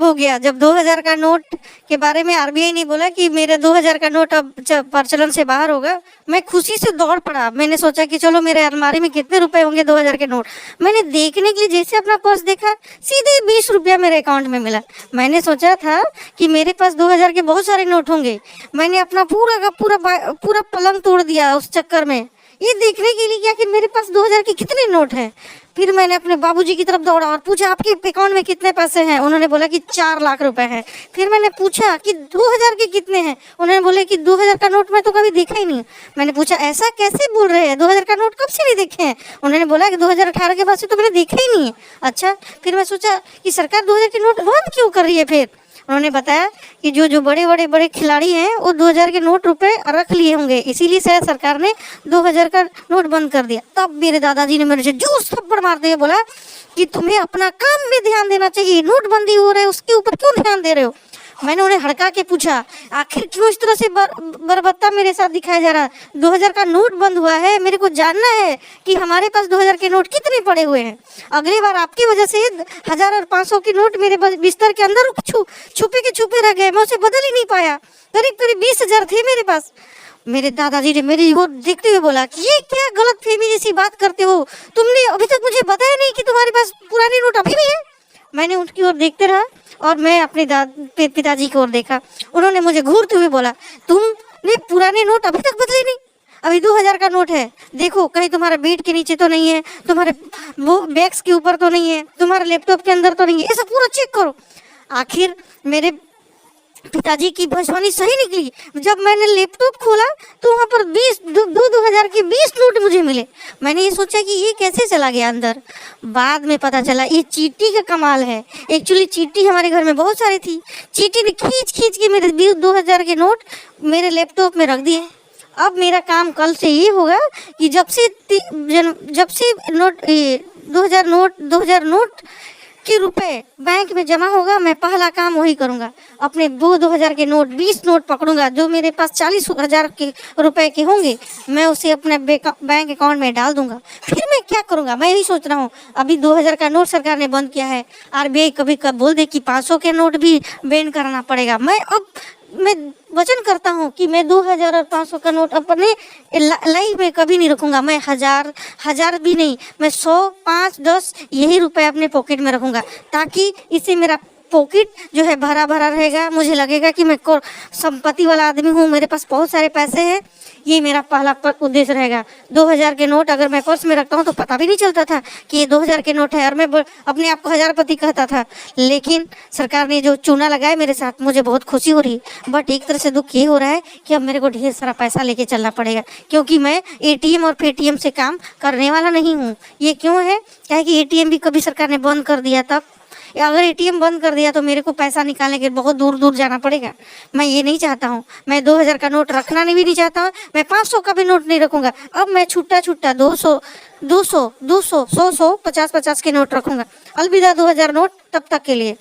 हो गया जब 2000 का नोट के बारे में आरबीआई ने बोला कि मेरा 2000 का नोट अब प्रचलन से बाहर होगा। मैं खुशी से दौड़ पड़ा। मैंने सोचा कि चलो मेरे अलमारी में कितने रुपए होंगे 2000 के नोट। मैंने देखने के लिए जैसे अपना पर्स देखा, सीधे 20 रुपया मेरे अकाउंट में मिला। मैंने सोचा था कि मेरे पास 2000 के बहुत सारे नोट होंगे। मैंने अपना पूरा का पूरा पलंग तोड़ दिया उस चक्कर में, ये देखने के लिए क्या कि मेरे पास 2000 के कितने नोट हैं। फिर मैंने अपने बाबूजी की तरफ दौड़ा और पूछा आपके अकाउंट में कितने पैसे हैं। उन्होंने बोला कि 4 लाख रुपए हैं। फिर मैंने पूछा कि 2000 के कितने हैं। उन्होंने बोले कि 2000 का नोट मैं तो कभी देखा ही नहीं। मैंने पूछा ऐसा कैसे बोल रहे हैं, 2000 का नोट कब से नहीं देखे हैं। उन्होंने बोला कि 2018 के बाद से तो मैंने देखा ही नहीं है। अच्छा, फिर मैं सोचा कि सरकार 2000 के नोट बंद क्यों कर रही है। फिर उन्होंने बताया कि जो बड़े खिलाड़ी हैं वो 2000 के नोट रुपए रख लिए होंगे, इसीलिए शायद सरकार ने 2000 का नोट बंद कर दिया। तब मेरे दादाजी ने मेरे से जोर से थप्पड़ मारते हुए बोला कि तुम्हें अपना काम में ध्यान देना चाहिए, नोटबंदी हो रहा है उसके ऊपर क्यों ध्यान दे रहे हो। मैंने उन्हें हड़का के पूछा आखिर क्यों इस तरह से बर्बरता मेरे साथ दिखाया जा रहा है। 2000 का नोट बंद हुआ है, मेरे को जानना है कि हमारे पास 2000 के नोट कितने पड़े हुए हैं। अगली बार आपकी वजह से 1000 और 500 के नोट मेरे बिस्तर के अंदर छुपे के छुपे रह गए, मैं उसे बदल ही नहीं पाया। करीब 20,000 थे मेरे पास। मेरे दादाजी ने मेरी ओर देखते हुए बोला कि ये क्या गलत फहमी जैसी बात करते हो, तुमने अभी तक मुझे बताया नहीं कि तुम्हारे पास पुराने नोट अभी भी है। मैंने उनकी ओर देखते रहा और मैं अपने पिताजी की ओर देखा। उन्होंने मुझे घूरते हुए बोला तुमने पुराने नोट अभी तक बदले नहीं, अभी 2000 का नोट है, देखो कहीं तुम्हारा बेड के नीचे तो नहीं है, तुम्हारे बैग्स के ऊपर तो नहीं है, तुम्हारे लैपटॉप के अंदर तो नहीं है, ऐसा पूरा चेक करो। आखिर मेरे पिताजी की भविष्यवाणी सही निकली। जब मैंने लैपटॉप खोला तो वहाँ पर 2000 के 20 नोट मुझे मिले। मैंने ये सोचा कि ये कैसे चला गया अंदर। बाद में पता चला ये चींटी का कमाल है। एक्चुअली चींटी हमारे घर में बहुत सारी थी। चींटी ने खींच के मेरे 2000 के नोट मेरे लैपटॉप में रख दिए। अब मेरा काम कल से ये होगा कि जब से नोट 2000 नोट के रुपए बैंक में जमा होगा, मैं पहला काम वही करूंगा। अपने 2000 के नोट 20 नोट पकड़ूंगा, जो मेरे पास 40,000 के रुपए के होंगे, मैं उसे अपने बैंक अकाउंट में डाल दूंगा। फिर मैं क्या करूंगा, मैं यही सोच रहा हूँ। अभी 2000 का नोट सरकार ने बंद किया है। आरबीआई कभी कब बोल दे कि 500 के नोट भी बैन करना पड़ेगा। मैं वचन करता हूँ कि मैं 2000 और 500 का नोट अपने लाइफ में कभी नहीं रखूंगा। मैं हजार भी नहीं, मैं 100, 5, 10 यही रुपए अपने पॉकेट में रखूंगा, ताकि इससे मेरा पॉकेट जो है भरा रहेगा। मुझे लगेगा कि मैं संपत्ति वाला आदमी हूँ, मेरे पास बहुत सारे पैसे हैं। ये मेरा पहला उद्देश्य रहेगा। 2000 के नोट अगर मैं पर्स में रखता हूँ तो पता भी नहीं चलता था कि ये 2000 के नोट है, और मैं अपने आप को हजारपति कहता था। लेकिन सरकार ने जो चूना लगाया मेरे साथ, मुझे बहुत खुशी हो रही। बट एक तरह से दुख ये हो रहा है कि अब मेरे को ढेर सारा पैसा लेके चलना पड़ेगा, क्योंकि मैं एटीएम और पेटीएम से काम करने वाला नहीं हूँ। ये क्यों है, क्या है कि एटीएम भी कभी सरकार ने बंद कर दिया। तब अगर एटीएम बंद कर दिया तो मेरे को पैसा निकालने के बहुत दूर जाना पड़ेगा। मैं ये नहीं चाहता हूँ। मैं 2000 का नोट रखना भी नहीं चाहता हूँ। मैं 500 का भी नोट नहीं रखूंगा। अब मैं छुट्टा 200, 100, 50 के नोट रखूंगा। अलविदा 2000 नोट, तब तक के लिए।